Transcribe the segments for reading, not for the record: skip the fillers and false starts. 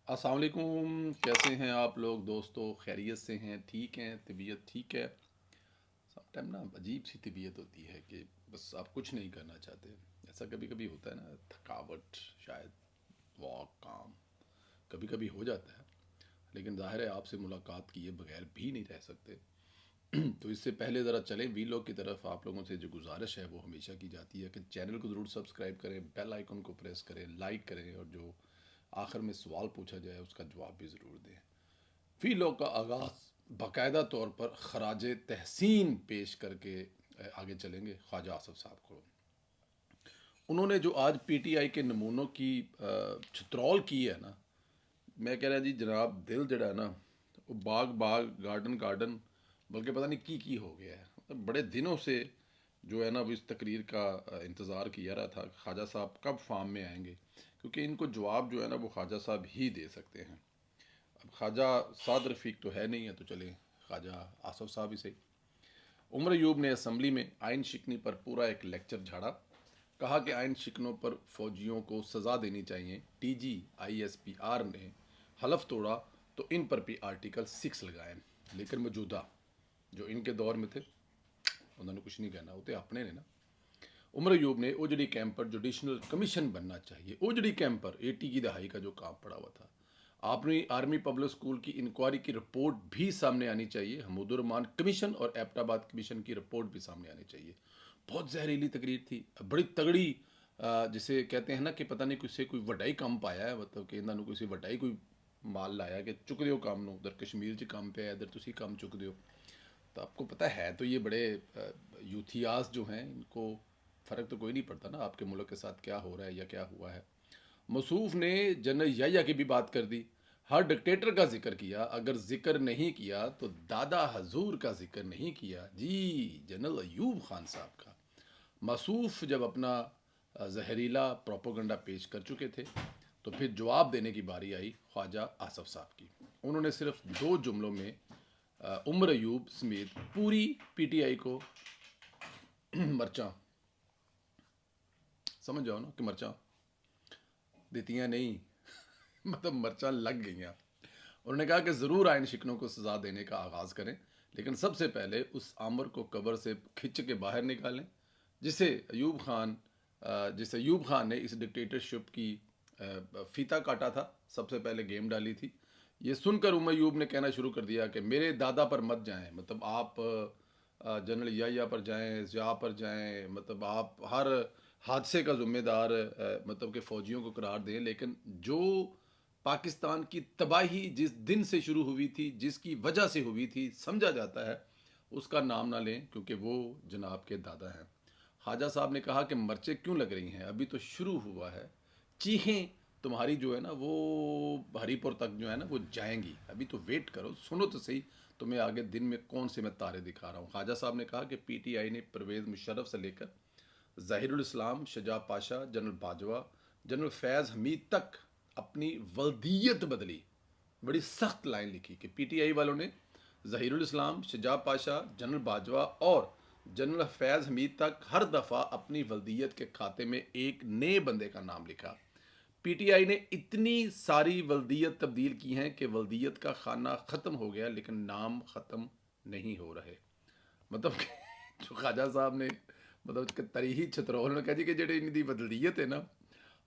अस्सलाम वालेकुम। कैसे हैं आप लोग दोस्तों? खैरियत से हैं? ठीक हैं? तबीयत ठीक है? सम टाइम ना अजीब सी तबीयत होती है कि बस आप कुछ नहीं करना चाहते। ऐसा कभी कभी होता है ना, थकावट शायद, वॉक काम कभी कभी हो जाता है। लेकिन ज़ाहिर है आपसे मुलाकात किए बगैर भी नहीं रह सकते। तो इससे पहले ज़रा चलें वी लॉग की तरफ। आप लोगों से जो गुजारिश है वो हमेशा की जाती है कि चैनल को ज़रूर सब्सक्राइब करें, बेल आइकन को प्रेस करें, लाइक करें, और जो आखिर में सवाल पूछा जाए उसका जवाब भी ज़रूर दें। फ़ी लॉ का आगाज़ बाकायदा तौर पर खराज तहसीन पेश करके आगे चलेंगे ख्वाजा आसफ साहब को। उन्होंने जो आज पीटीआई के नमूनों की छत्रौल की है ना, मैं कह रहा जी जनाब, दिल जड़ा है ना, वो बाग बाग गार्डन गार्डन, बल्कि पता नहीं की हो गया है। मतलब बड़े दिनों से जो है ना वो इस तकरीर का इंतज़ार किया रहा था ख्वाजा साहब कब फार्म में आएंगे, क्योंकि इनको जवाब जो है ना वो ख्वाजा साहब ही दे सकते हैं। अब ख्वाजा साद रफ़ीक तो है नहीं है, तो चले ख्वाजा आसफ साहब ही सही। उमर यूब ने असम्बली में आइन शिकनी पर पूरा एक लेक्चर झाड़ा। कहा कि आइन शिकनों पर फौजियों को सज़ा देनी चाहिए। TG ISPR ने हलफ तोड़ा तो इन पर भी आर्टिकल 6 लगाए, लेकिन मौजूदा जो इनके दौर में थे उन्होंने कुछ नहीं कहना, होते अपने ने ना। उमर यूब ने ओजडी कैंप पर जुडिशनल कमीशन बनना चाहिए। ओजडी कैंप पर 80 की दहाई का जो काम पड़ा हुआ था। आपने आर्मी पब्लिक स्कूल की इंक्वायरी की रिपोर्ट भी सामने आनी चाहिए। हमूदुर रहमान कमीशन और एबटाबाद कमीशन की रिपोर्ट भी सामने आनी चाहिए। बहुत जहरीली तकरीर थी, बड़ी तगड़ी। जिसे कहते हैं ना कि पता नहीं किसी कोई वड्डा ही काम पाया है, मतलब कि इन्होंने किसी वड्डा ही कोई माल लाया कि चुक दियो काम नूं, उधर कश्मीर च काम पे आया, इधर तुसी काम चुक दियो। तो आपको पता है तो ये बड़े यूथियास जो हैं इनको फ़र्क तो कोई नहीं पड़ता ना आपके मुल्क के साथ क्या हो रहा है या क्या हुआ है। मसूफ ने जनरल याया की भी बात कर दी। हर डिक्टेटर का जिक्र किया, अगर जिक्र नहीं किया तो दादा हजूर का जिक्र नहीं किया जी, जनरल अयूब खान साहब का। मसूफ जब अपना जहरीला प्रोपोगंडा पेश कर चुके थे तो फिर जवाब देने की बारी आई ख्वाजा आसफ साहब की। उन्होंने सिर्फ 2 जुमलों में उमर अयूब समेत पूरी पीटीआई को मर्चा, समझ जाओ ना कि मर्चा देतियाँ नहीं, मतलब मर्चा लग गई। उन्होंने कहा कि ज़रूर आइन शिकनों को सज़ा देने का आगाज़ करें, लेकिन सबसे पहले उस आमर को कब्र से खिंच के बाहर निकालें जिसे अयूब खान ने इस डिक्टेटरशिप की फीता काटा था, सबसे पहले गेम डाली थी। ये सुनकर उमर अयूब ने कहना शुरू कर दिया कि मेरे दादा पर मत जाएं, मतलब आप जनरल याया पर जाएं, ज़िया पर जाएं, मतलब आप हर हादसे का ज़िम्मेदार मतलब कि फ़ौजियों को करार दें, लेकिन जो पाकिस्तान की तबाही जिस दिन से शुरू हुई थी, जिसकी वजह से हुई थी, समझा जाता है उसका नाम ना लें, क्योंकि वो जनाब के दादा हैं। ख्वाजा साहब ने कहा कि मर्चे क्यों लग रही हैं, अभी तो शुरू हुआ है। चीखें तुम्हारी जो है ना वो हरीपुर तक जो है ना वो जाएंगी, अभी तो वेट करो, सुनो तो सही तुम्हें आगे दिन में कौन से मैं तारे दिखा रहा हूँ। ख्वाजा साहब ने कहा कि पीटीआई ने परवेज़ मुशर्रफ से लेकर ज़हीरुल इस्लाम, शजा पाशा, जनरल बाजवा, जनरल फैज़ हमीद तक अपनी वल्दियत बदली। बड़ी सख्त लाइन लिखी कि पीटीआई वालों ने ज़हीरुल इस्लाम, शजा पाशा, जनरल बाजवा और जनरल फैज़ हमीद तक हर दफ़ा अपनी वल्दियत के खाते में एक नए बंदे का नाम लिखा। पीटीआई ने इतनी सारी वल्दियत तब्दील की हैं कि वल्दियत का खाना ख़त्म हो गया, लेकिन नाम ख़त्म नहीं हो रहे। मतलब जो ख्वाजा साहब ने मतलब कि तरीही छतरौल ने कहा जी कि जेडे इनकी बदलीयत है ना,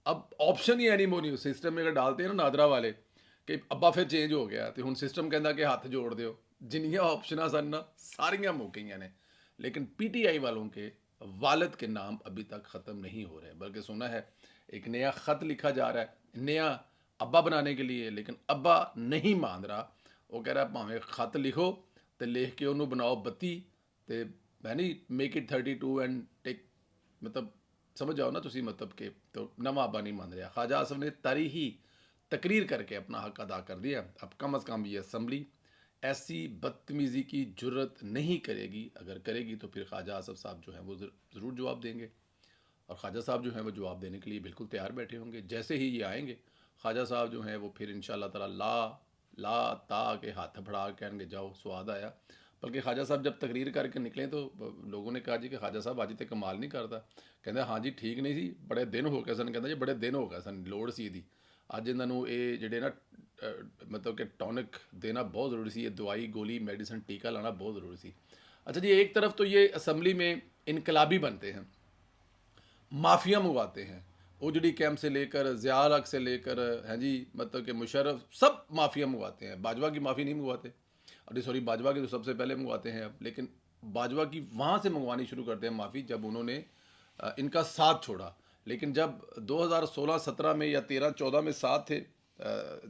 अब ऑप्शन ही नहीं मोनी सिस्टम में अगर डालते हैं ना नादरा वाले कि अब्बा फिर चेंज हो गया तो हूँ सिस्टम कहता कि हाथ जोड़ दो, जिन्नियाँ ऑप्शन सन ना सारियाँ मुक गई ने। लेकिन पीटीआई वालों के वालद के नाम अभी तक ख़त्म नहीं हो रहे, बल्कि सुना है एक नया ख़त लिखा जा रहा है नया अब्बा बनाने के लिए, लेकिन अब्बा नहीं मान रहा। वो कह रहा है भावें ख़त लिखो तो लिख के उन्होंने बनाओ 32, तो है नहीं मेक इट 32 एंड टेक, मतलब समझ जाओ ना तुसी, मतलब कि तो नवा अब्बा नहीं मान रहा। ख्वाजा आसफ ने तारीही तकरीर करके अपना हक अदा कर दिया। अब कम अज़ कम ये असम्बली ऐसी बदतमीज़ी की जुर्रत नहीं करेगी, अगर करेगी तो फिर ख्वाजा आसफ साहब जो हैं वो ज़रूर जवाब देंगे। और ख्वाजा साहब जो हैं वो जवाब देने के लिए बिल्कुल तैयार बैठे होंगे। जैसे ही ये आएंगे ख्वाजा साहब जो हैं वो फिर इंशाल्लाह ताला ला ला ता के हाथ फड़ा के कहेंगे जाओ स्वाद आया। बल्कि ख्वाजा साहब जब तकरीर करके निकले तो लोगों ने कहा जी कि ख्वाजा साहब अज तो कमाल नहीं करता। कहते हाँ जी ठीक नहीं सी, बड़े दिन हो गए सन, कहते जी बड़े दिन हो गए सन, लोड़ सी दी। ਅੱਜ ਇਹਨਾਂ ਨੂੰ ਇਹ ਜਿਹੜੇ ਨਾ ਮਤਲਬ ਕਿ ਟੌਨਿਕ ਦੇना बहुत ज़रूरी सी, ये दवाई गोली मेडिसिन टीका लाना बहुत ज़रूरी सी। अच्छा जी, एक तरफ तो ये असम्बली में इनकलाबी बनते हैं, माफिया मंगवाते हैं, उजड़ी कैंप से लेकर ज़िया हक से लेकर हैं जी, मतलब कि मुशर्रफ, सब माफिया मंगवाते हैं। बाजवा की माफ़ी नहीं मंगवाते, अरे सॉरी, बाजवा की तो सबसे पहले मंगवाते हैं अब, लेकिन बाजवा की वहाँ से मंगवानी शुरू करते हैं माफ़ी जब उन्होंने इनका साथ छोड़ा। लेकिन जब 2016-17 में या 13-14 में साथ थे,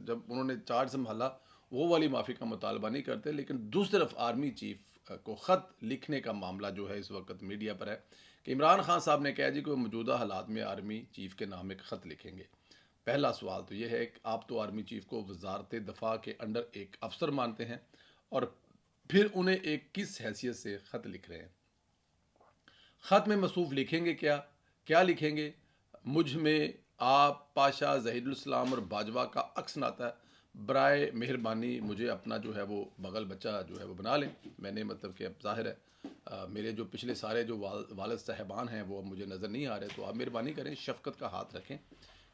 जब उन्होंने चार्ज संभाला, वो वाली माफ़ी का मुतालबा नहीं करते। लेकिन दूसरी तरफ आर्मी चीफ को ख़त लिखने का मामला जो है इस वक्त मीडिया पर है कि इमरान खान साहब ने कहा जी कि वो मौजूदा हालात में आर्मी चीफ के नाम एक ख़त लिखेंगे। पहला सवाल तो ये है कि आप तो आर्मी चीफ को वजारत दफ़ा के अंडर एक अफसर मानते हैं, और फिर उन्हें एक किस हैसियत से ख़त लिख रहे हैं? ख़त में मसूफ़ लिखेंगे क्या? क्या लिखेंगे? मुझ में आप, पाशा, ज़हीरुल और बाजवा का अक्स नाता है, बराए मेहरबानी मुझे अपना जो है वो बगल बच्चा जो है वो बना लें। मैंने मतलब कि अब ज़ाहिर है मेरे जो पिछले सारे जो वालिद साहबान हैं वो अब मुझे नज़र नहीं आ रहे, तो आप मेहरबानी करें, शफ़क़त का हाथ रखें।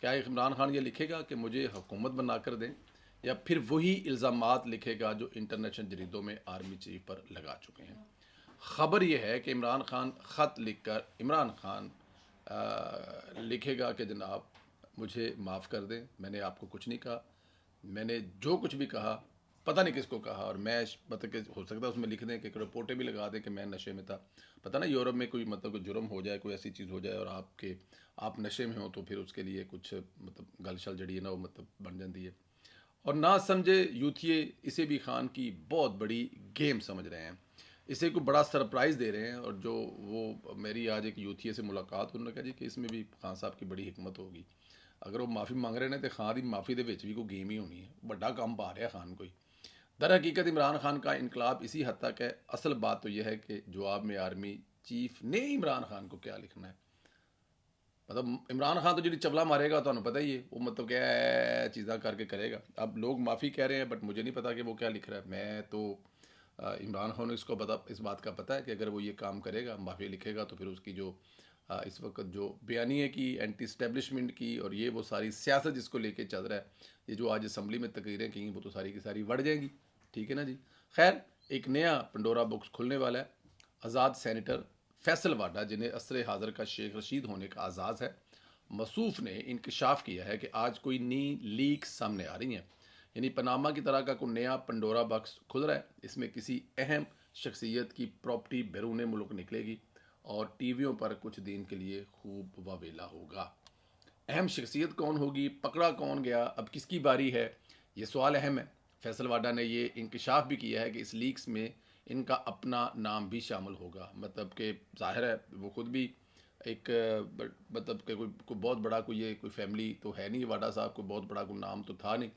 क्या इमरान खान ये लिखेगा कि मुझे हुकूमत बना कर दें, या फिर वही इल्ज़ामात लिखेगा जो इंटरनेशनल जरीदों में आर्मी चीफ पर लगा चुके हैं? ख़बर यह है कि इमरान खान ख़त लिख कर इमरान खान लिखेगा कि जनाब मुझे माफ़ कर दें, मैंने आपको कुछ नहीं कहा, मैंने जो कुछ भी कहा पता नहीं किसको कहा, और मैं मतलब कि हो सकता है उसमें लिख दें कि रिपोर्टें भी लगा दें कि मैं नशे में था। पता ना यूरोप में कोई मतलब कोई जुर्म हो जाए, कोई ऐसी चीज़ हो जाए और आप नशे में हो, तो फिर उसके लिए कुछ मतलब गलशल जड़ी है ना वो मतलब बन जाती है। और ना समझे यूथिए इसे भी खान की बहुत बड़ी गेम समझ रहे हैं, इसे कोई बड़ा सरप्राइज़ दे रहे हैं। और जो वो मेरी आज एक यूथिए से मुलाकात, उन्होंने कहा जी कि इसमें भी खान साहब की बड़ी हिकमत होगी, अगर वो माफ़ी मंग रहे हैं तो खान की माफ़ी के भी कोई गेम ही होनी है, बड़ा काम पा रहा खान कोई। दर हकीकत इमरान खान का इनकलाब इसी हद तक है। असल बात तो यह है कि जवाब में आर्मी चीफ ने इमरान खान को क्या लिखना है। मतलब इमरान खान तो जी चवला मारेगा, तो पता ही है वो मतलब क्या है चीज़ा करके करेगा। अब लोग माफ़ी कह रहे हैं, बट मुझे नहीं पता कि वो क्या लिख रहा है। मैं तो इमरान खान इसको पता, इस बात का पता है कि अगर वो ये काम करेगा, माफ़ी लिखेगा, तो फिर उसकी जो इस वक्त जो बयानिए की, एंटी स्टैब्लिशमेंट की, और ये वो सारी सियासत जिसको लेके चल रहा है, ये जो आज असम्बली में तकरीरें की, वो तो सारी की सारी बढ़ जाएंगी। ठीक है ना जी। खैर, एक नया पंडोरा बॉक्स खुलने वाला है। आज़ाद सेनेटर फैसल वाडा, जिन्हें असर हाज़र का शेख रशीद होने का आज़ाज़ है, मसूफ़ ने इंकशाफ किया है कि आज कोई नई लीक सामने आ रही हैं, यानी पनामा की तरह का कोई नया पंडोरा बॉक्स खुल रहा है। इसमें किसी अहम शख्सियत की प्रॉपर्टी बैरून मुल्क निकलेगी और टीवियों पर कुछ दिन के लिए खूब वावेला होगा। अहम शख्सियत कौन होगी, पकड़ा कौन गया, अब किसकी बारी है, ये सवाल अहम है। फैसल वाडा ने ये इंकशाफ भी किया है कि इस लीक्स में इनका अपना नाम भी शामिल होगा। मतलब कि ज़ाहिर है वो खुद भी एक मतलब कि कोई बहुत बड़ा कोई फैमिली तो है नहीं, वाडा साहब को बहुत बड़ा कोई नाम तो था नहीं,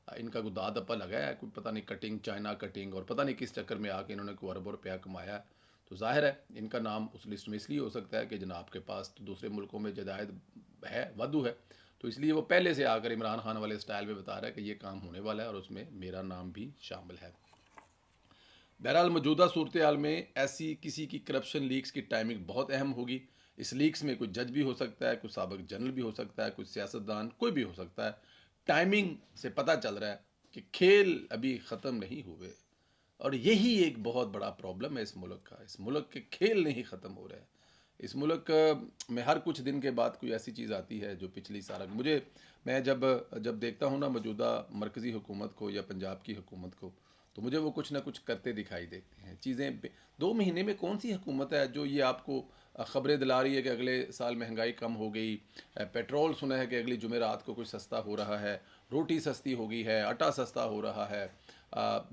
इनका कोई दाद अप्पा लगा है, कोई पता नहीं कटिंग, चाइना कटिंग, और पता नहीं किस चक्कर में आके इन्होंने कोई अरबों रुपया कमाया है। तो ज़ाहिर है इनका नाम उस लिस्ट में इसलिए हो सकता है कि जनाब के पास तो दूसरे मुल्कों में जायद है, वादू है, तो इसलिए वो पहले से आकर इमरान खान वाले स्टाइल में बता रहा है कि ये काम होने वाला है और उसमें मेरा नाम भी शामिल है। बहरहाल मौजूदा सूरत हाल में ऐसी किसी की करप्शन लीक्स की टाइमिंग बहुत अहम होगी। इस लीक्स में कोई जज भी हो सकता है, कोई साबिक जनरल भी हो सकता है, कोई सियासतदान, कोई भी हो सकता है। टाइमिंग से पता चल रहा है कि खेल अभी ख़त्म नहीं हुए, और यही एक बहुत बड़ा प्रॉब्लम है इस मुल्क का। इस मुल्क के खेल नहीं ख़त्म हो रहे हैं। इस मुल्क में हर कुछ दिन के बाद कोई ऐसी चीज़ आती है जो पिछली सारा मुझे, मैं जब जब देखता हूँ ना मौजूदा मरकज़ी हुकूमत को या पंजाब की हुकूमत को, तो मुझे वो कुछ ना कुछ करते दिखाई देते हैं चीज़ें। 2 महीने में कौन सी हुकूमत है जो ये आपको ख़बरें दिला रही है कि अगले साल महंगाई कम हो गई, पेट्रोल सुना है कि अगली जुमेरात को कुछ सस्ता हो रहा है, रोटी सस्ती हो गई है, आटा सस्ता हो रहा है,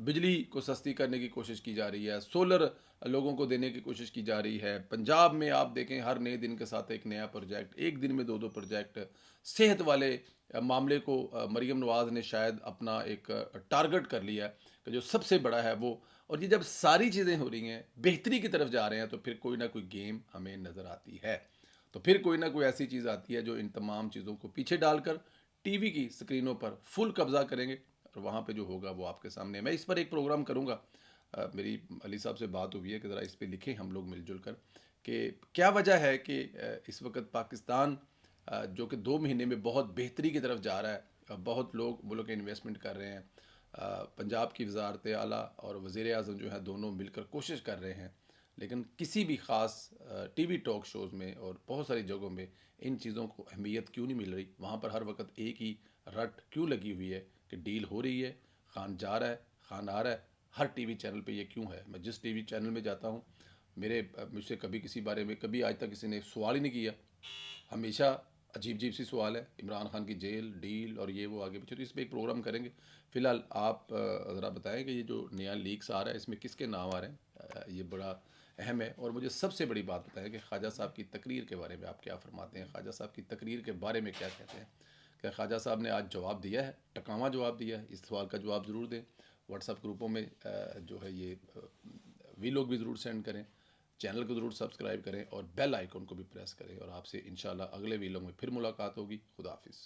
बिजली को सस्ती करने की कोशिश की जा रही है, सोलर लोगों को देने की कोशिश की जा रही है। पंजाब में आप देखें हर नए दिन के साथ एक नया प्रोजेक्ट, एक दिन में 2-2 प्रोजेक्ट। सेहत वाले मामले को मरीम नवाज़ ने शायद अपना एक टारगेट कर लिया है कि जो सबसे बड़ा है वो। और ये जब सारी चीज़ें हो रही हैं, बेहतरी की तरफ जा रहे हैं, तो फिर कोई ना कोई गेम हमें नज़र आती है। तो फिर कोई ना कोई ऐसी चीज़ आती है जो इन तमाम चीज़ों को पीछे डालकर टीवी की स्क्रीनों पर फुल कब्जा करेंगे, और वहाँ पे जो होगा वो आपके सामने। मैं इस पर एक प्रोग्राम करूँगा। मेरी अली साहब से बात हुई है कि ज़रा इस पर लिखें हम लोग मिलजुल कर कि क्या वजह है कि इस वक्त पाकिस्तान जो कि 2 महीने में बहुत बेहतरी की तरफ जा रहा है, بہت لوگ ملک انویسٹمنٹ کر رہے ہیں. پنجاب کی وزارت اعلیٰ اور وزیر اعظم جو ہے دونوں مل کر کوشش کر رہے ہیں، لیکن کسی بھی خاص ٹی وی ٹاک شوز میں اور بہت ساری جگہوں میں ان چیزوں کو اہمیت کیوں نہیں مل رہی؟ وہاں پر ہر وقت ایک ہی رٹ کیوں لگی ہوئی ہے کہ ڈیل ہو رہی ہے، خان جا رہا ہے، خان آ رہا ہے؟ ہر ٹی وی چینل پہ یہ کیوں ہے؟ میں جس ٹی وی چینل میں جاتا ہوں، مجھ سے کبھی کسی بارے میں کبھی آج تک کسی نے سوال ہی نہیں کیا. ہمیشہ عجیب عجیب سی سوال ہے، عمران خان کی جیل ڈیل اور یہ وہ آگے پیچھے. تو اس پہ ایک پروگرام کریں گے. فی الحال آپ ذرا بتائیں کہ یہ جو نیا لیکس آ رہا ہے اس میں کس کے نام آ رہے ہیں؟ یہ بڑا اہم ہے. اور مجھے سب سے بڑی بات بتائیں کہ خواجہ صاحب کی تقریر کے بارے میں آپ کیا فرماتے ہیں؟ خواجہ صاحب کی تقریر کے بارے میں کیا کہتے ہیں؟ کہ خواجہ صاحب نے آج جواب دیا ہے، ٹکاواں جواب دیا ہے؟ اس سوال کا جواب ضرور دیں. واٹس ایپ گروپوں میں جو ہے یہ وی لوگ بھی ضرور سینڈ کریں. چینل کو ضرور سبسکرائب کریں اور بیل آئیکن کو بھی پریس کریں. اور آپ سے انشاءاللہ اگلے ویلوگ میں پھر ملاقات ہوگی. خدا حافظ.